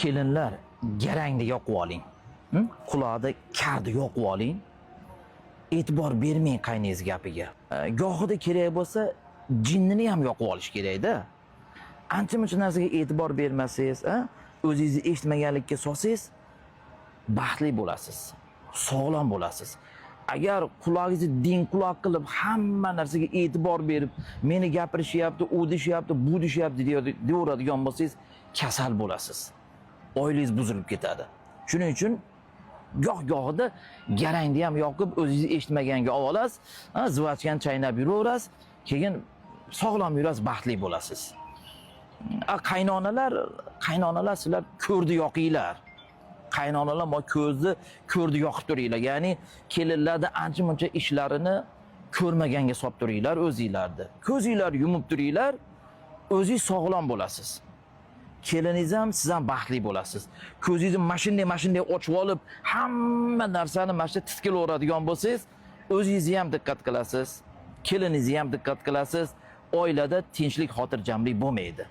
Kelinlar, garangni yoqib oling. Quloqda karni yoqib oling. E'tibor bermang qayningiz gapiga. Gohida kerak bo'lsa, jinnini ham yoqib olish kerak-da. Ancha-muncha narsaga e'tibor bermasangiz, o'zingizni eshitmaganlikka solsangiz, baxtli bo'lasiz, sog'lom bo'lasiz. Agar qulog'ingizni ding quloq qilib, hamma narsaga e'tibor berib, meni gapirishyapti, u deshyapti, bu deshyapti deyaveradigan bo'lsangiz, kasal bo'lasiz. Oilangiz buzilib ketadi. Shuning uchun goh-gohida garangni ham yoqib, o'zingiz eshitmaganga olasiz, zivachgan chaynab yuraverasiz, keyin sog'lom yurasiz, baxtli bo'lasiz. Qaynonalar sizlar ko'rni yoqinglar. Qaynonalar ko'rni yoqib turinglar. Ya'ni kelinlarda ancha-muncha ishlarini ko'rmaganga solib turinglar o'zingizlarni. Ko'zinglar yumib turinglar, o'zingiz sog'lom bo'lasiz. Keliningiz ham, siz ham baxtli bo'lasiz. Ko'zingizni mashinday ochib olib, hamma narsani mana shu tiskilaveradigan bo'lsangiz, o'zingizni ham diqqat qilasiz, keliningizni ham diqqat qilasiz. Oilada tinchlik, xotirjamlik bo'lmaydi.